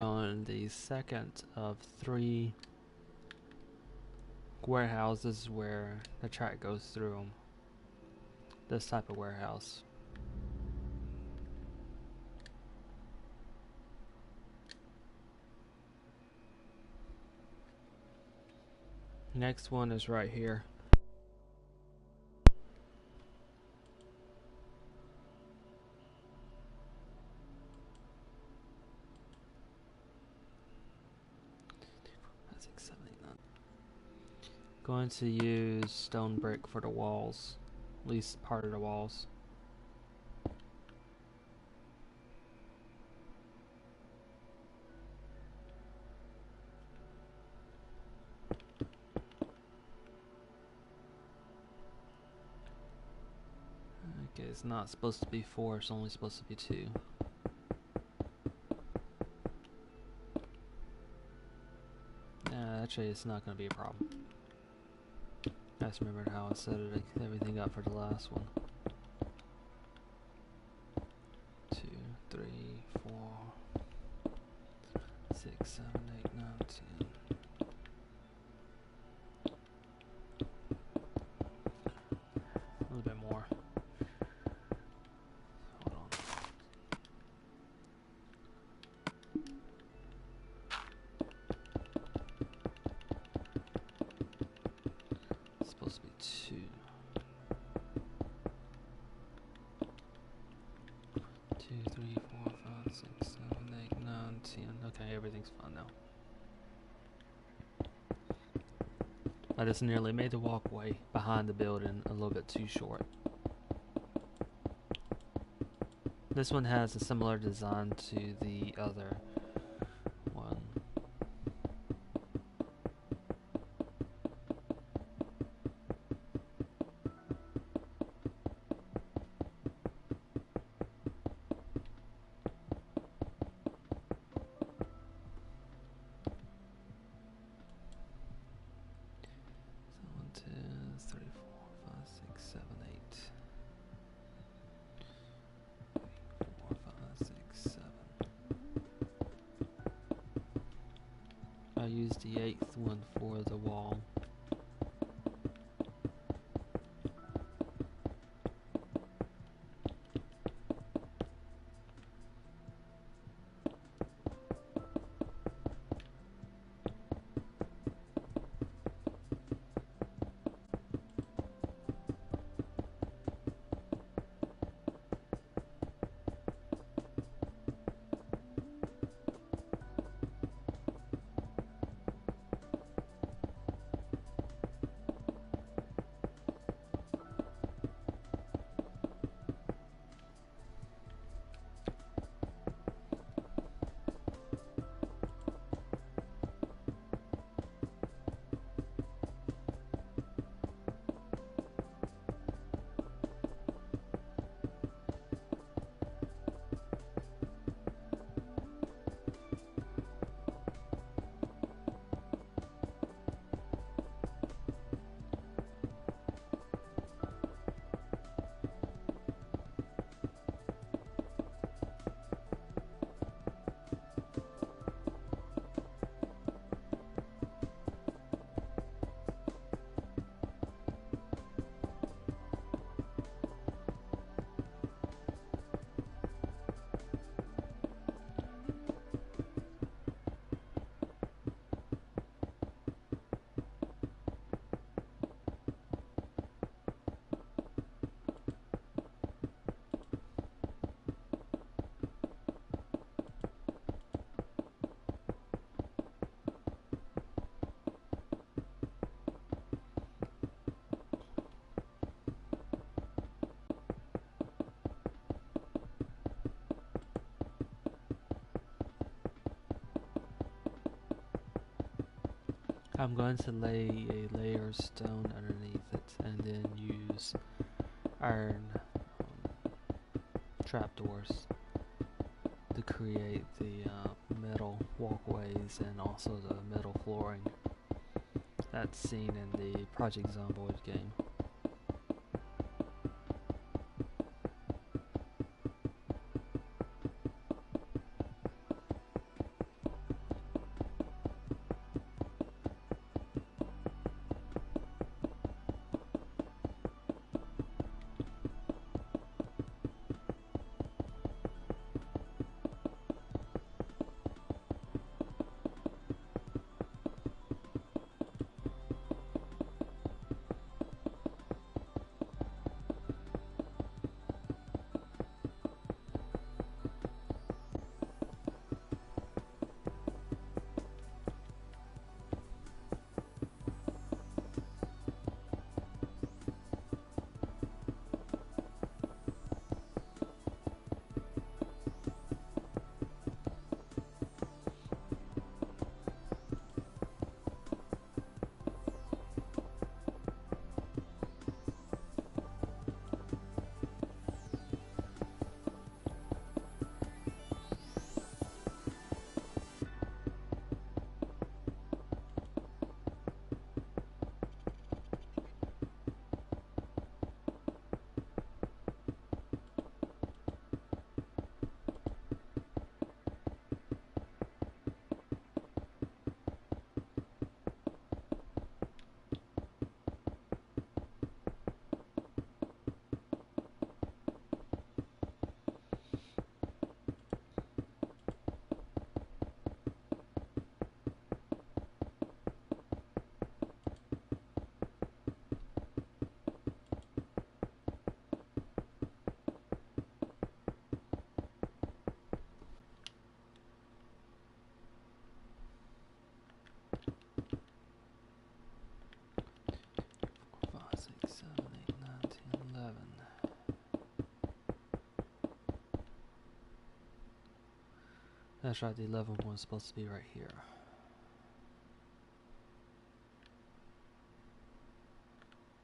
On the second of 3 warehouses where the track goes through them. This type of warehouse. Next one is right here. Going to use stone brick for the walls, at least part of the walls. Okay, it's not supposed to be 4, it's only supposed to be 2. Actually, it's not going to be a problem. I just remembered how I set everything up for the last one. 2, 3, 4, 6, 7, 8, 9, 10. A little bit more. Hold on. It's supposed to be 2. 2, 3, 4, 5, 6, 7, 8, 9, 10. Okay, everything's fine now. I just nearly made the walkway behind the building a little bit too short. This one has a similar design to the other one. I used the 8th one for the wall. I'm going to lay a layer of stone underneath it and then use iron trapdoors to create the metal walkways and also the metal flooring that's seen in the Project Zomboid game. That's right, the 11th one's supposed to be right here.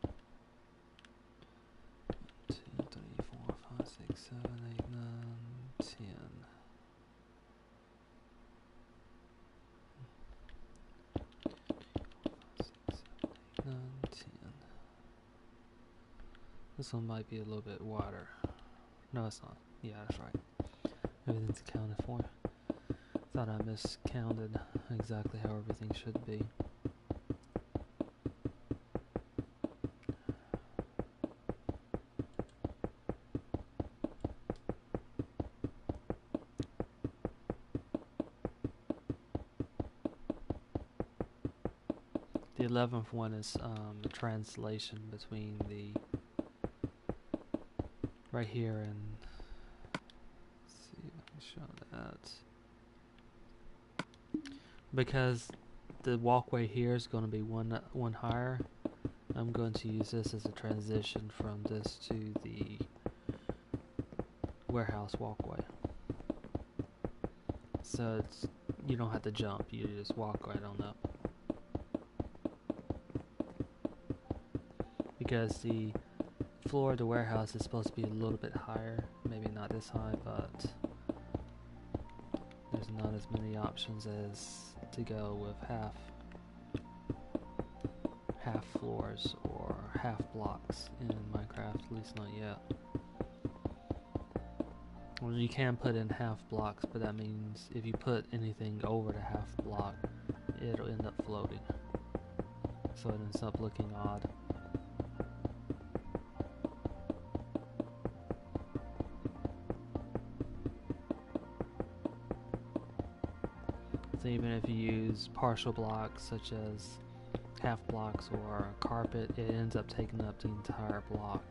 1, 2, 3, 4, 5, 6, 7, 8, 9, 10. This one might be a little bit wider. No, it's not. Yeah, that's right. Everything's accounted for. Thought I miscounted exactly how everything should be. The 11th one is the translation between the right here and, let's see, let me show that. Because the walkway here is going to be one higher, I'm going to use this as a transition from this to the warehouse walkway. So it's, you don't have to jump, you just walk right on up. Because the floor of the warehouse is supposed to be a little bit higher, maybe not this high, but there's not as many options as to go with half floors or half blocks in Minecraft, at least not yet. Well, you can put in half blocks, but that means if you put anything over the half block, it'll end up floating, so it ends up looking odd. So even if you use partial blocks such as half blocks or a carpet, it ends up taking up the entire block.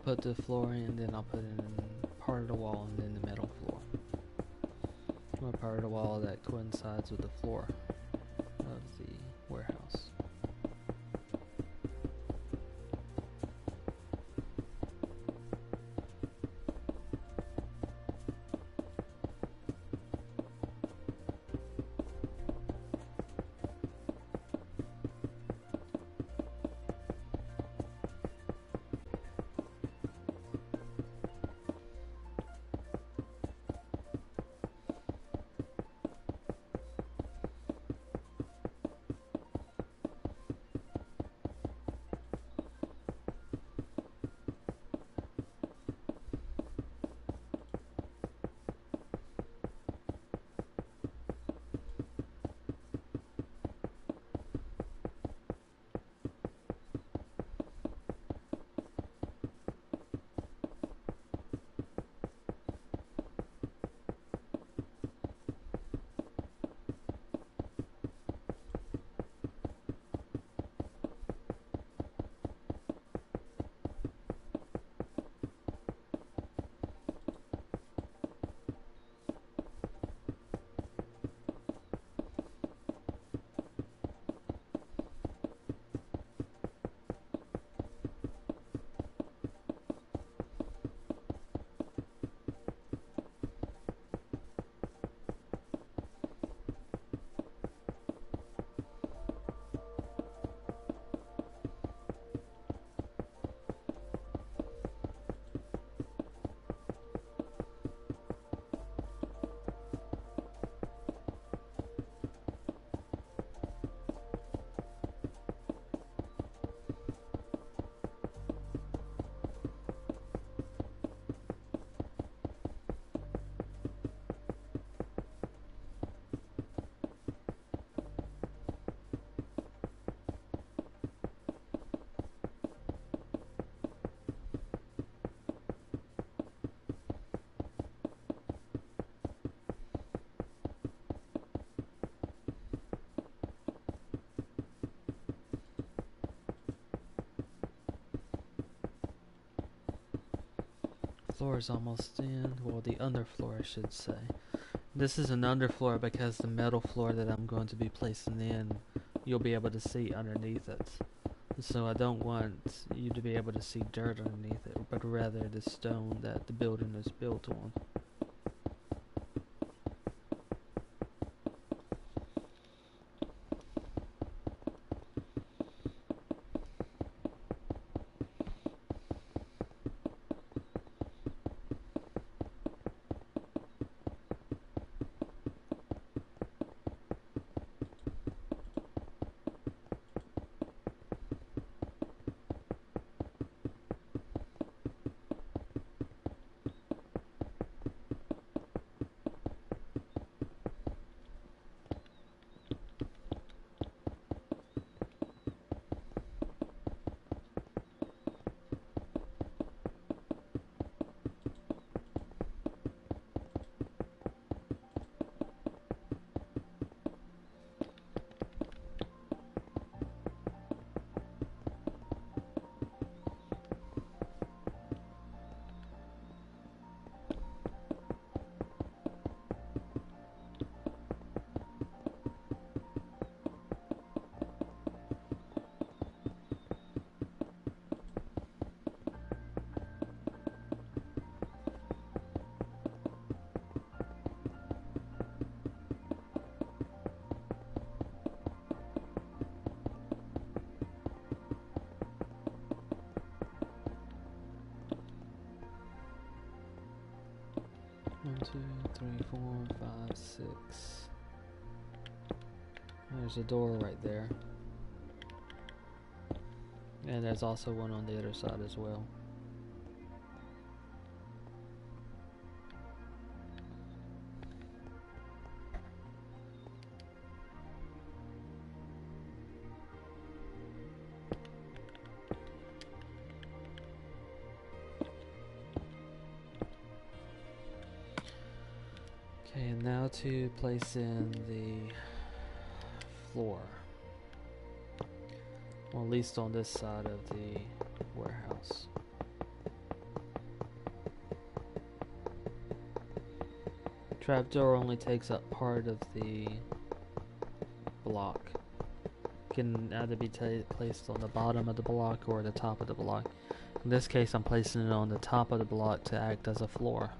Put the floor in, then I'll put in part of the wall and then the metal floor. Or part of the wall that coincides with the floor of the warehouse. floor is almost in. Well, the underfloor, I should say. This is an underfloor because the metal floor that I'm going to be placing in, you'll be able to see underneath it. So I don't want you to be able to see dirt underneath it, but rather the stone that the building is built on. One, two, three, 4, 5, 6. There's a door right there. And there's also one on the other side as well. Okay, and now to place in the floor. Well, at least on this side of the warehouse. Trapdoor only takes up part of the block. Can either be placed on the bottom of the block or the top of the block. In this case, I'm placing it on the top of the block to act as a floor.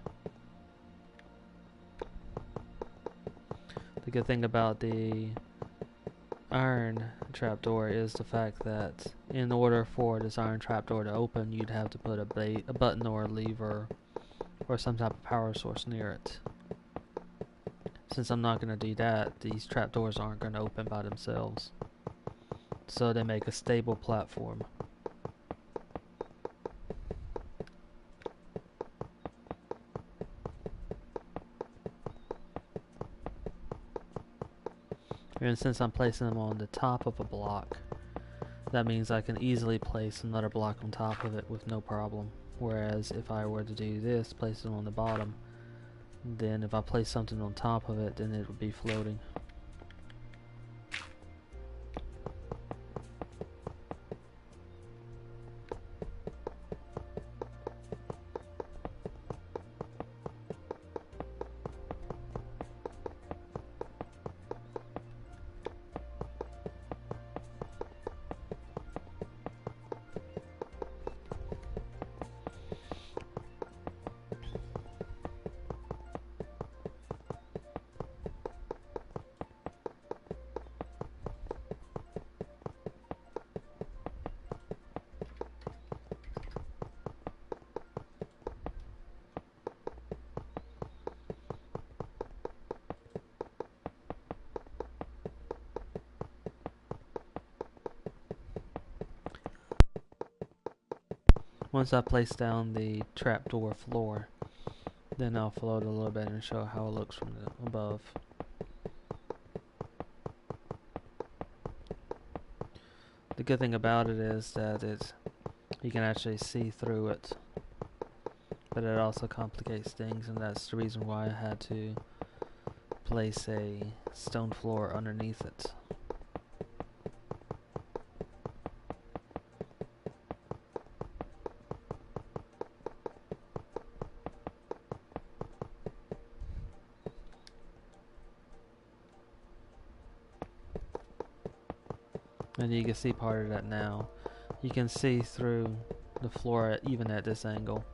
The good thing about the iron trapdoor is the fact that in order for this iron trapdoor to open, you'd have to put a button or a lever or some type of power source near it. Since I'm not going to do that, these trapdoors aren't going to open by themselves. So they make a stable platform. And since I'm placing them on the top of a block, that means I can easily place another block on top of it with no problem. Whereas if I were to do this, place it on the bottom, then if I place something on top of it, then it would be floating. Once I place down the trapdoor floor, then I'll float a little bit and show how it looks from the above. The good thing about it is that you can actually see through it, but it also complicates things, and that's the reason why I had to place a stone floor underneath it. And you can see part of that now. You can see through the floor even at this angle.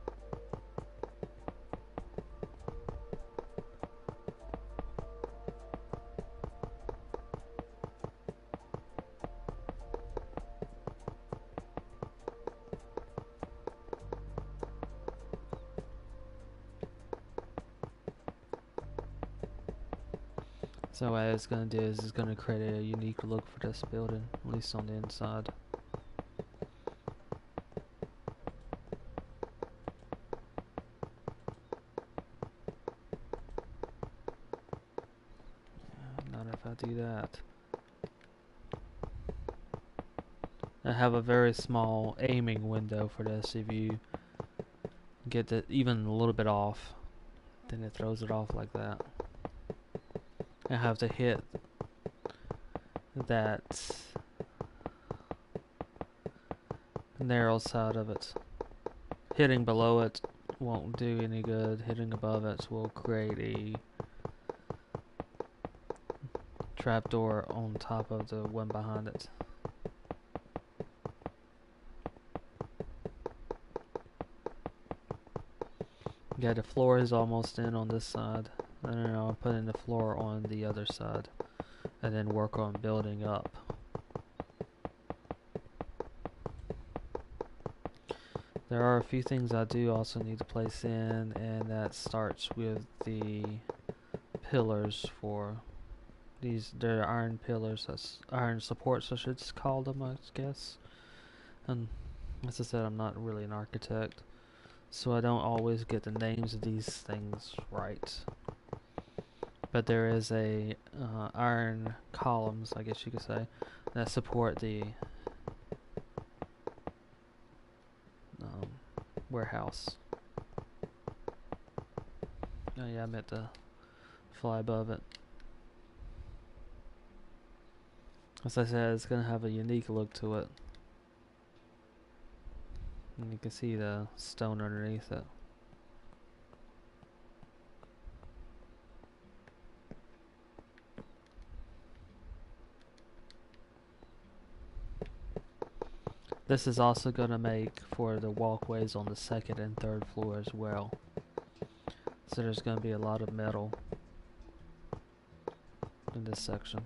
So what it's going to do is it's going to create a unique look for this building, at least on the inside. Not if I do that. I have a very small aiming window for this. If you get it even a little bit off, then it throws it off like that. I have to hit that narrow side of it. Hitting below it won't do any good. Hitting above it will create a trapdoor on top of the one behind it. Yeah, the floor is almost in on this side. And then I'll put in the floor on the other side. And then work on building up. There are a few things I do also need to place in, and that starts with the pillars for these. They're iron pillars, that's iron supports I should call them, I guess. And as I said, I'm not really an architect, so I don't always get the names of these things right. But there is a iron columns, I guess you could say, that support the warehouse. Oh yeah, I meant to fly above it. As I said, it's going to have a unique look to it. And you can see the stone underneath it. This is also going to make for the walkways on the second and third floor as well. So there's going to be a lot of metal in this section.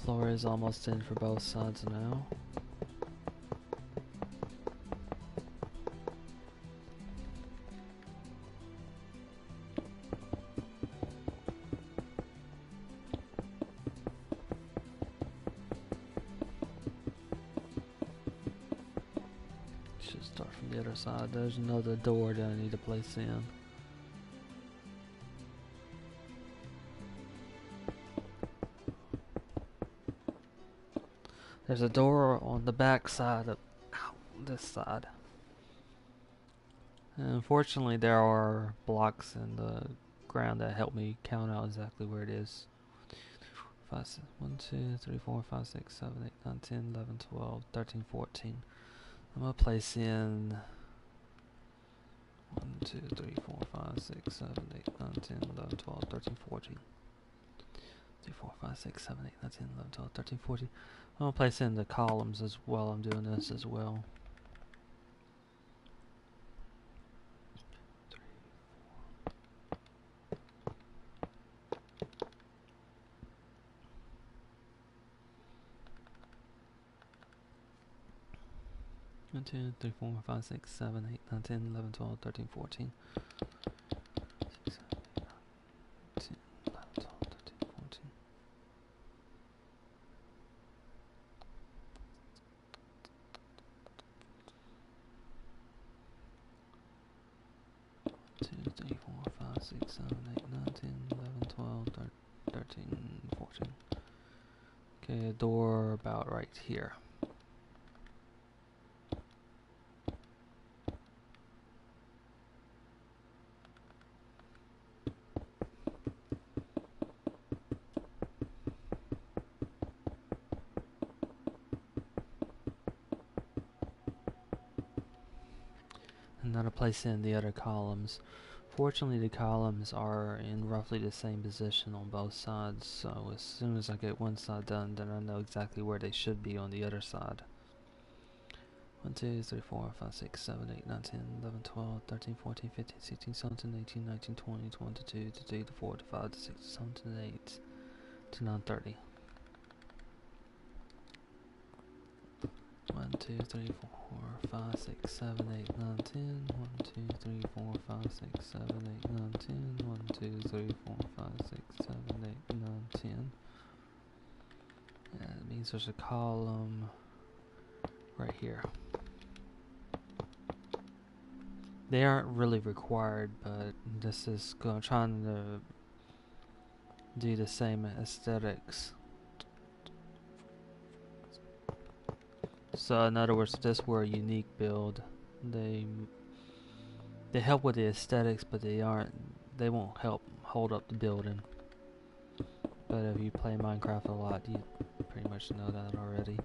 floor is almost in for both sides now. Should start from the other side. There's another door that I need to place in. There's a door on the back side of this side. And unfortunately, there are blocks in the ground that help me count out exactly where it is. 1, 2, 3, 4, 5, 6, 7, 8, 9, 10, 11, 12, 13, 14. I'm going to place in 1, 2, 3, 4, 5, 6, 7, 8, 9, 10, 11, 12, 13, 14. 3, 4, 5, 6, 7, 8, 9, 10, 11, 12, 13, 14. I'm going to place in the columns as well. I'm doing this as well. 1, 2, 3, 4, 5, 6, 7, 8, 9, 10, 11, 12, 13, 14. 6, 7, 8, 9, 10, 11, 12, 13, 14. 2, 3, 4, 5, 6, 7, 8, 9, 10, 11, 12, 13, 14. Okay, a door about right here. And then I'll place in the other columns. Fortunately, the columns are in roughly the same position on both sides, so as soon as I get one side done, then I know exactly where they should be on the other side. 1, 2, 3, 4, 5, 6, 7, 8, 9, 10, 11, 12, 13, 14, 15, 16, 17, 18, 19, 20, 22, 23, 24, 25, 26, 27, 28, 29, 30. 1, 2, 3, 4, 5, 6, 7, 8, 9, 10. 1, 2, 3, 4, 5, 6, 7, 8, 9, 10. 1, 2, 3, 4, 5, 6, 7, 8, 9, 10. That means there's a column right here. They aren't really required, but this is trying to do the same aesthetics. So in other words, if this were a unique build, they help with the aesthetics, but they won't help hold up the building. But if you play Minecraft a lot, you pretty much know that already.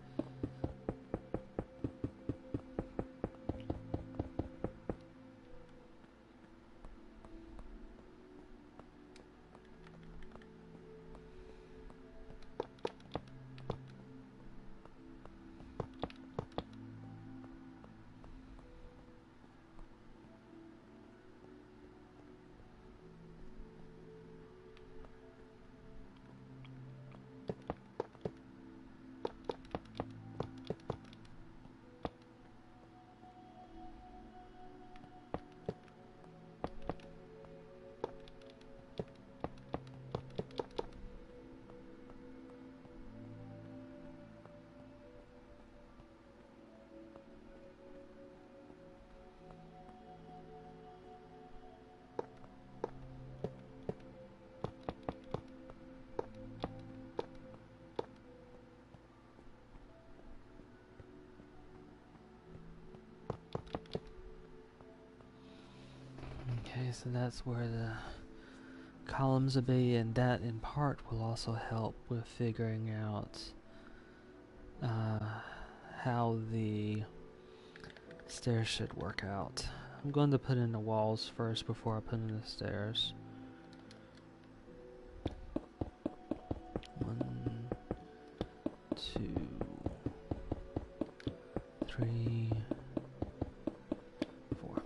Okay, so that's where the columns will be, and that in part will also help with figuring out how the stairs should work out. I'm going to put in the walls first before I put in the stairs. 1, 2, 3, 4.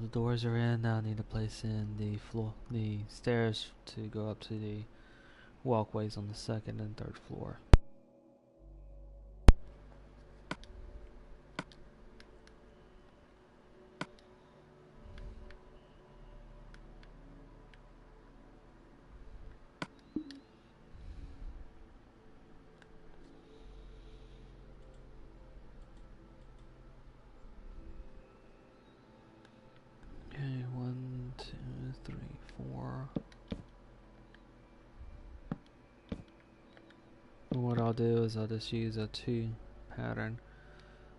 the doors are in. Now I need to place in the stairs to go up to the walkways on the second and third floor. Okay, 1, 2, 3, 4. And what I'll do is I'll just use a 2 pattern.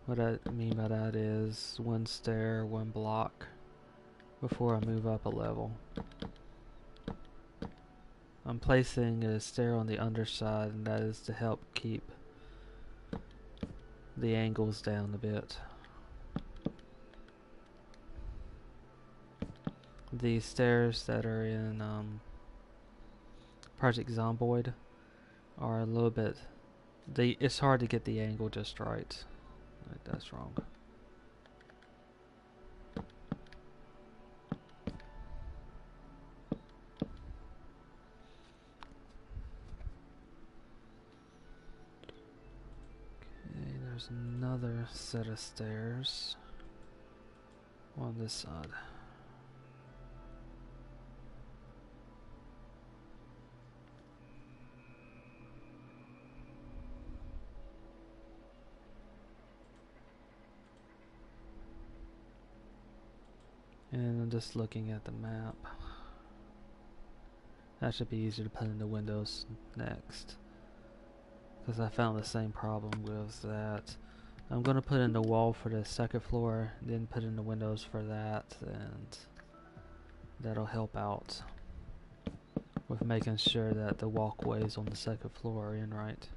What I mean by that is 1 stair, 1 block before I move up a level. I'm placing a stair on the underside, and that is to help keep the angles down a bit. The stairs that are in Project Zomboid are a little bit... it's hard to get the angle just right. That's wrong. Okay, there's another set of stairs on this side. And I'm just looking at the map. That should be easier to put in the windows next, because I found the same problem with that. I'm going to put in the wall for the second floor, then put in the windows for that, and that'll help out with making sure that the walkways on the second floor are in right.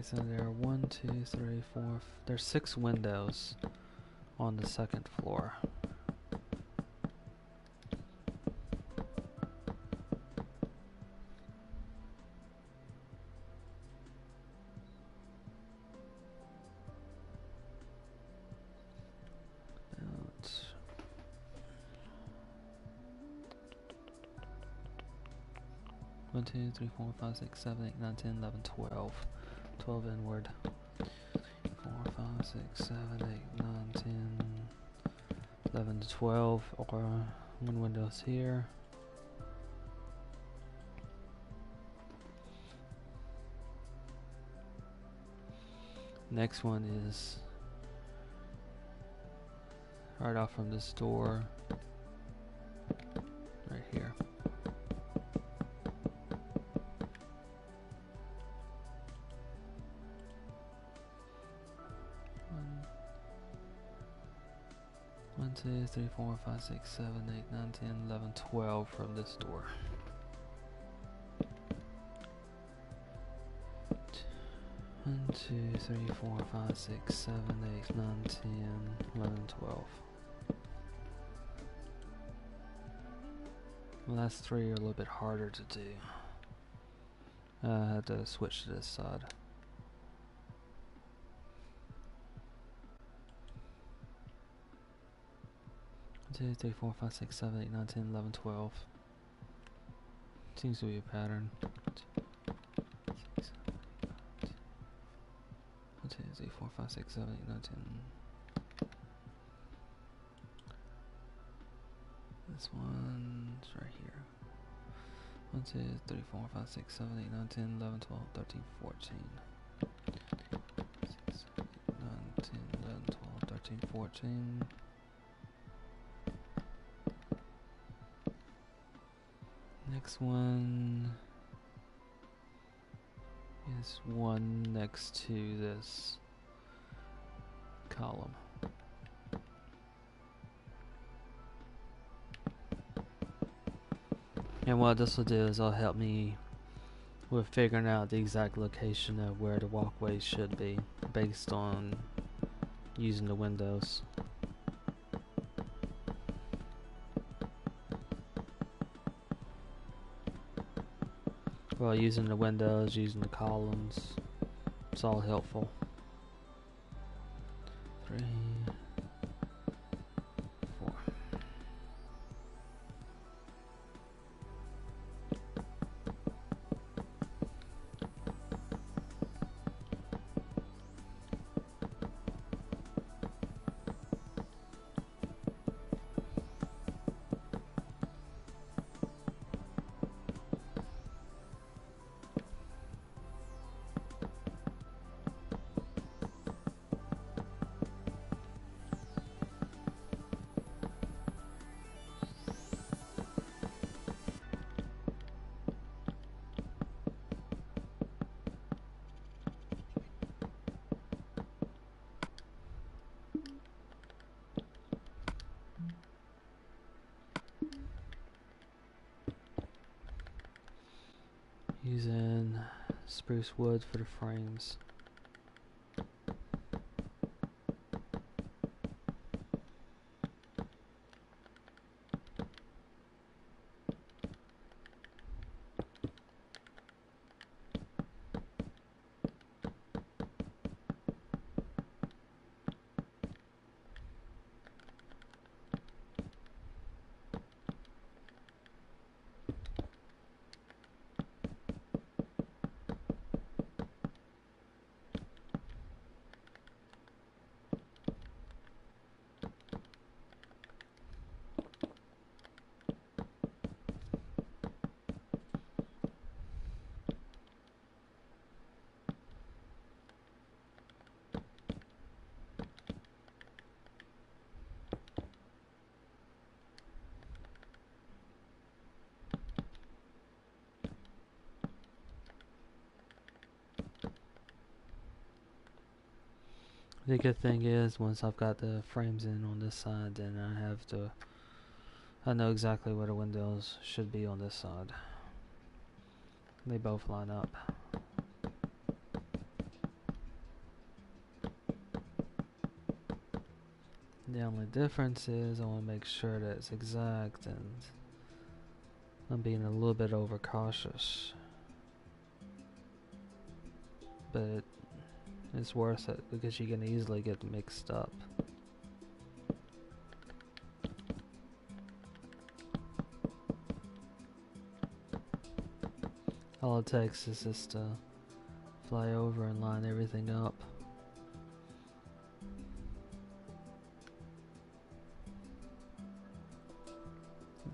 So there are 1, 2, 3, 4. There's 6 windows on the second floor. One, 2, 3, 4, 5, 6, 7, 8, 9, 10, 11, 12. 12 inward. 4, 5, 6, 7, 8, 9, 10, 11 to 12, or 1 window's here. Next one is right off from this door, right here. One, 2, 3, 4, 5, 6, 7, 8, 9, 10, 11, 12 from this door. One, 2, 3, 4, 5, 6, 7, 8, 9, 10, 11, 12. The last 3 are a little bit harder to do. I had to switch to this side. 1, 2, 3, 4, 5, 6, 7, 8, 9, 10, 11, 12. Seems to be a pattern. 1, 2, 3, 4, 5, 6, 7, 8, 9, 10. This one's right here. 1, 2, 3, 4, 5, 6, 7, 8, 9, 10, 11, 12, 13, 14. 6, 7, 8, 9, 10, 11, 12, 13, 14. Next one is 1 next to this column. And what this will do is it'll help me we're figuring out the exact location of where the walkway should be based on using the windows. Well, using the windows, using the columns, it's all helpful. 3, 4. Using spruce wood for the frames. The good thing is, once I've got the frames in on this side, then I know exactly where the windows should be on this side. They both line up. The only difference is I want to make sure that it's exact, and I'm being a little bit overcautious. But it's worth it because you can easily get mixed up. All it takes is just to fly over and line everything up.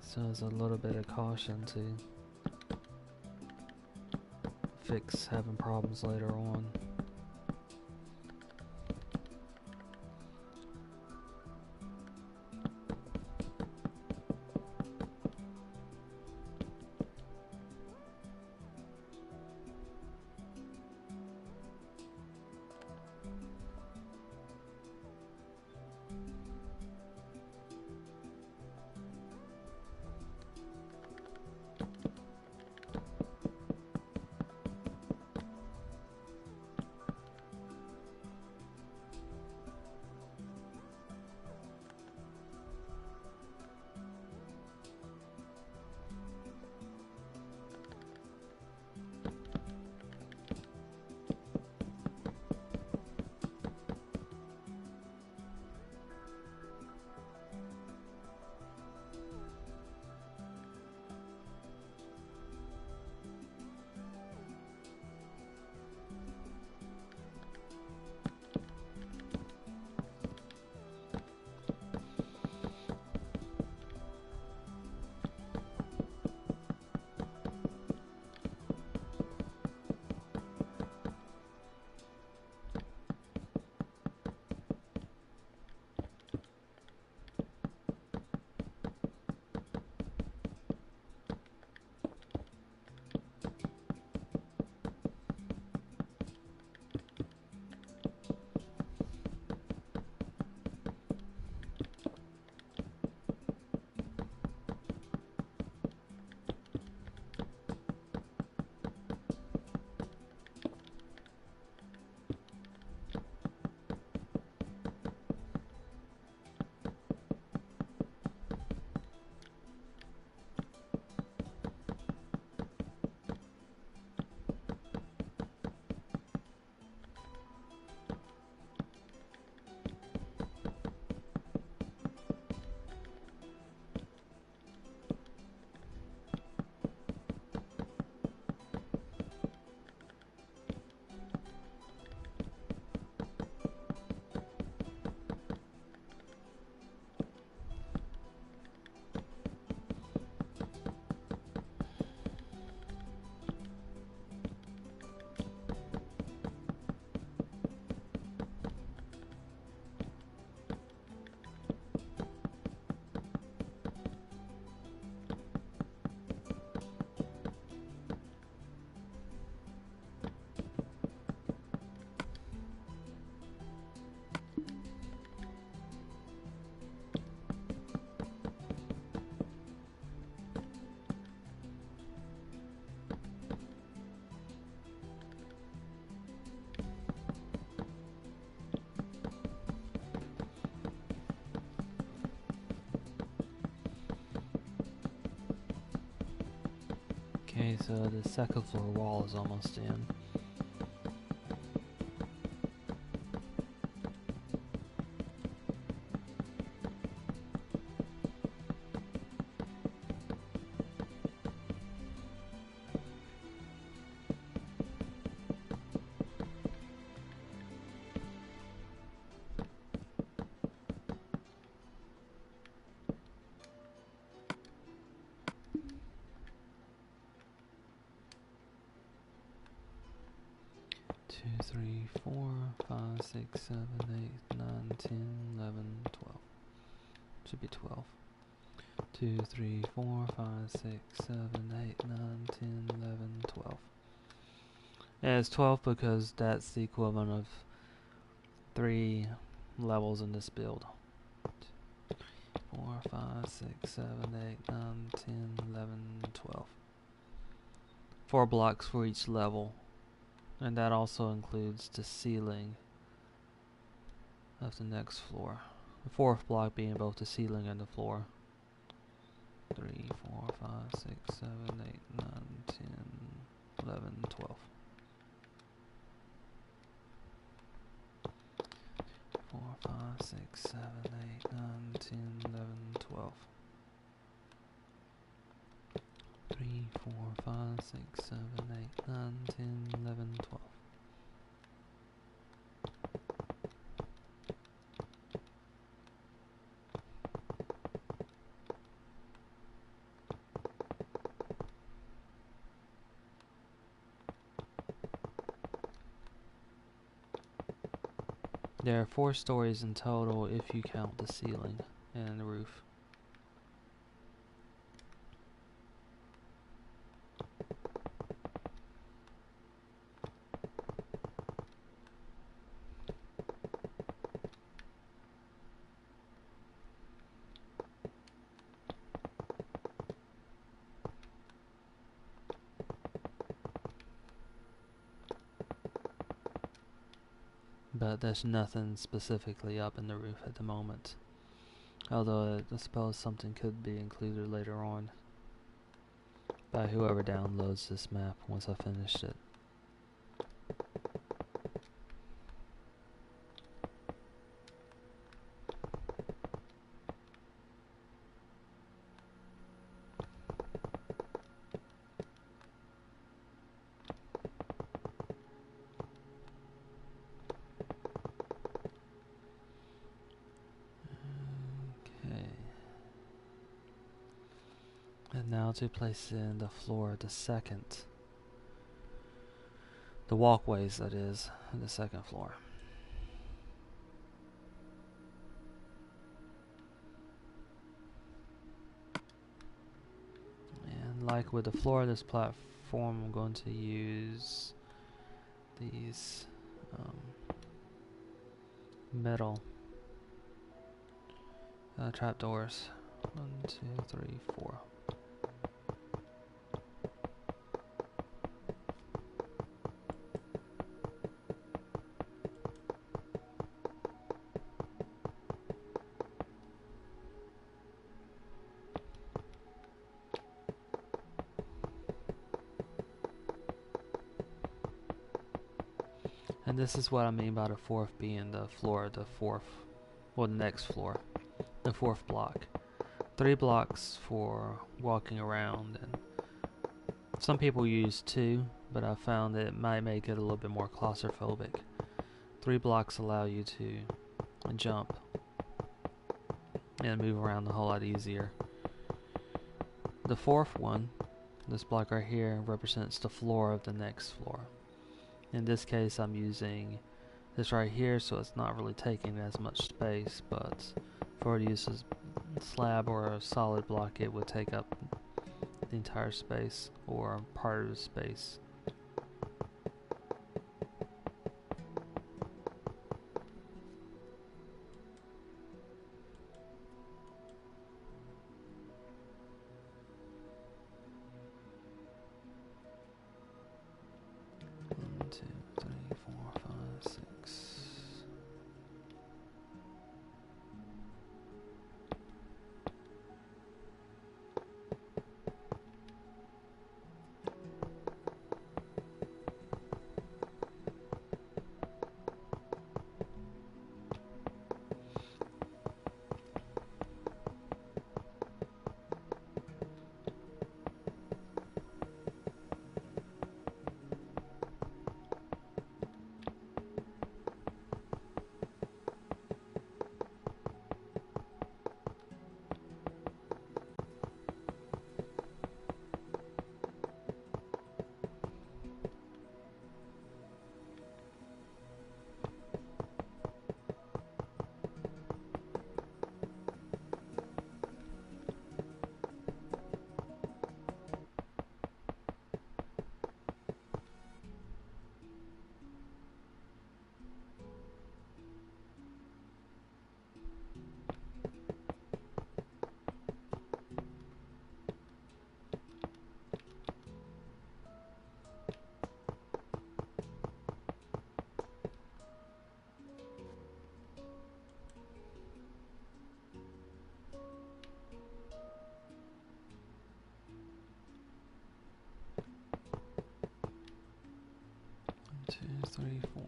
So there's a little bit of caution to fix having problems later on. Okay, so the second floor wall is almost in. Two, three, 4, 5, 6, 7, 8, 9, 10, 11, 12. Should be 12. 2, 3, 4, 5, 6, 7, 8, 9, 10, 11, 12. And it's 12 because that's the equivalent of 3 levels in this build. 4, 5, 6, 7, 8, 9, 10, 11, 12. 4 blocks for each level. And that also includes the ceiling of the next floor. The 4th block being both the ceiling and the floor. 3, 4, 5, 6, 7, 8, 9, 10, 11, 12. 4, 5, 6, 7, 8, 9, 10, 11, 12. 3, 4, 5, 6, 7, 8, 9, 10, 11, 12. There are 4 stories in total if you count the ceiling and the roof. But there's nothing specifically up in the roof at the moment. Although I suppose something could be included later on by whoever downloads this map once I finished it. And now to place in the floor of the second. The walkways, that is, in the second floor. And like with the floor of this platform, I'm going to use these metal trapdoors. 1, 2, 3, 4. And this is what I mean by the 4th being the floor, the 4th, or the next floor, the 4th block. 3 blocks for walking around, and some people use 2, but I found that it might make it a little bit more claustrophobic. 3 blocks allow you to jump and move around a whole lot easier. The 4th one, this block right here, represents the floor of the next floor. In this case, I'm using this right here, so it's not really taking as much space, but for to use a slab or a solid block, it would take up the entire space or part of the space. 3, 4.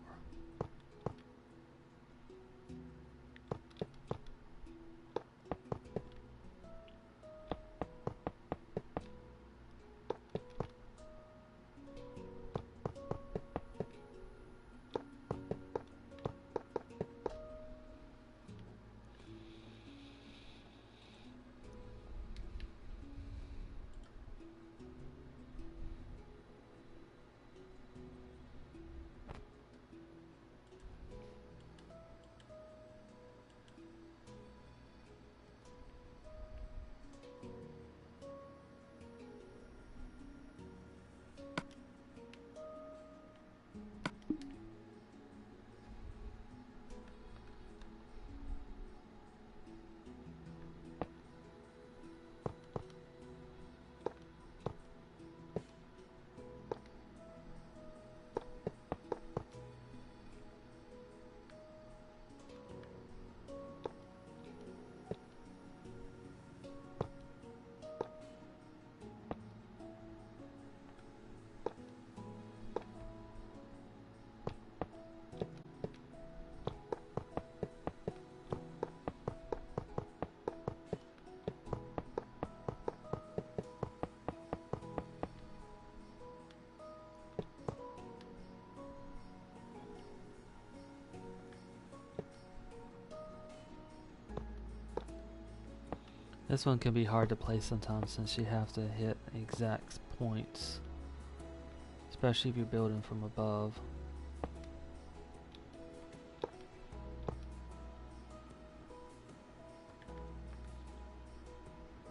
This one can be hard to play sometimes since you have to hit exact points, especially if you're building from above.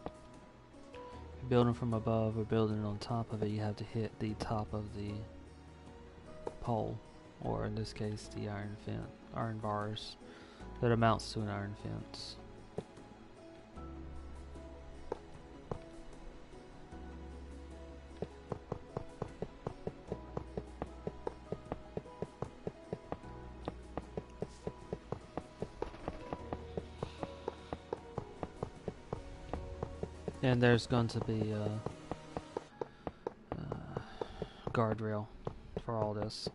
If you're building from above or building on top of it, you have to hit the top of the pole, or in this case the iron bars that amounts to an iron fence. And there's going to be a guardrail for all this.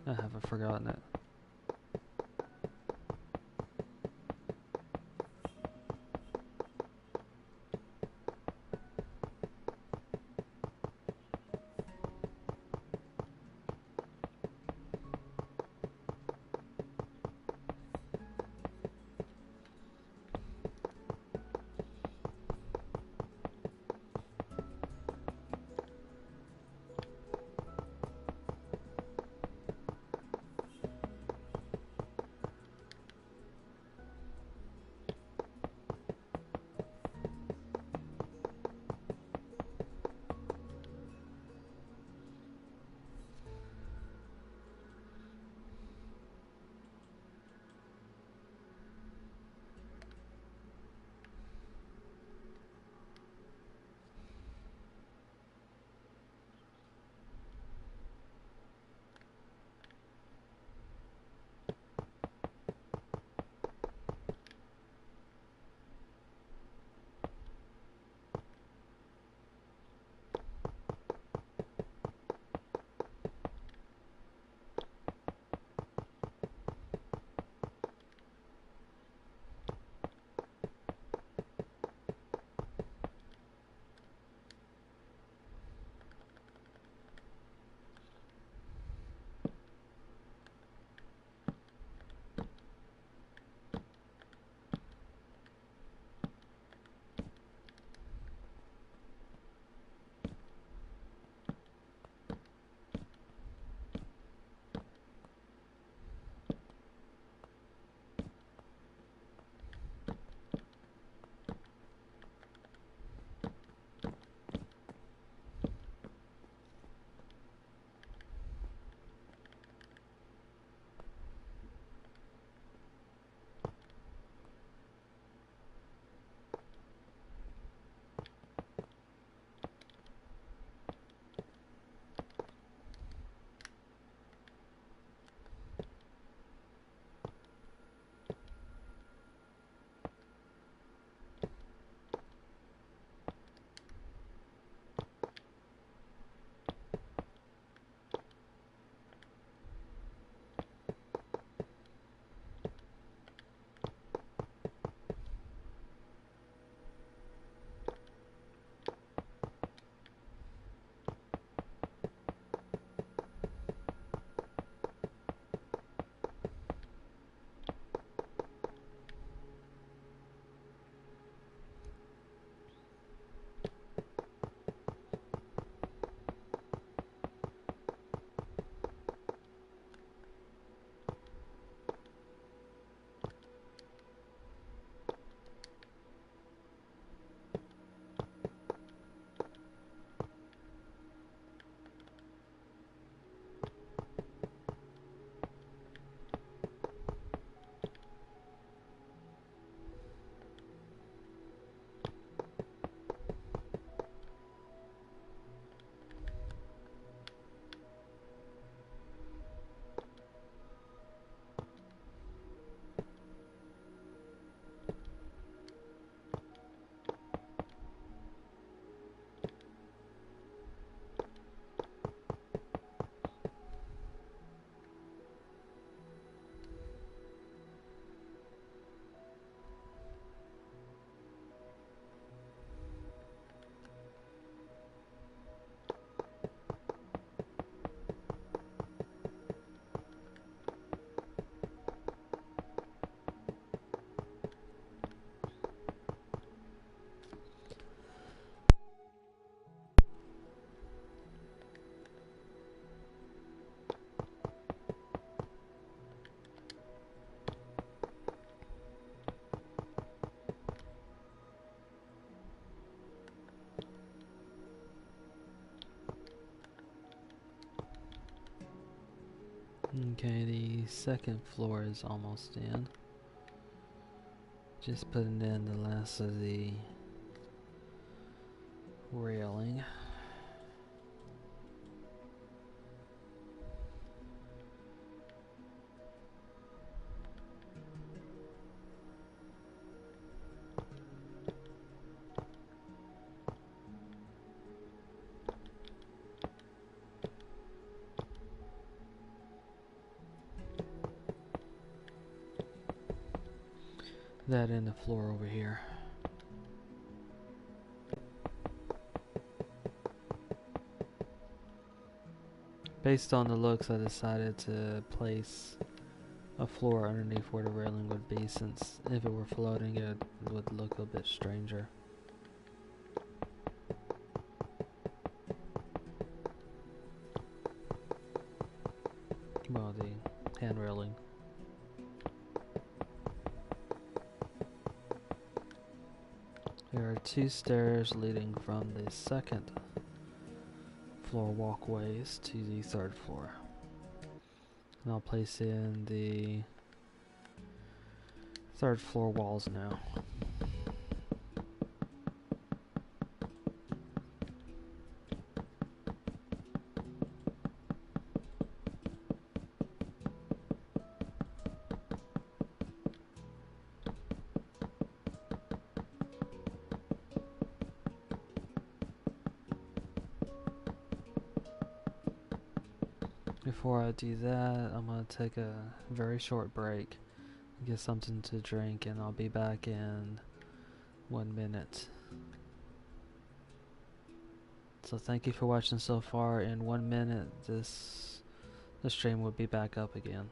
I haven't forgotten it. second floor is almost in. Just putting in the last of the railing. That in the floor over here. Based on the looks, I decided to place a floor underneath where the railing would be, since if it were floating it would look a bit stranger. Well, the hand railing. There are 2 stairs leading from the second floor walkways to the 3rd floor. And I'll place in the 3rd floor walls now. Before I do that, I'm going to take a very short break, get something to drink, and I'll be back in 1 minute. So thank you for watching so far. In 1 minute, the stream will be back up again.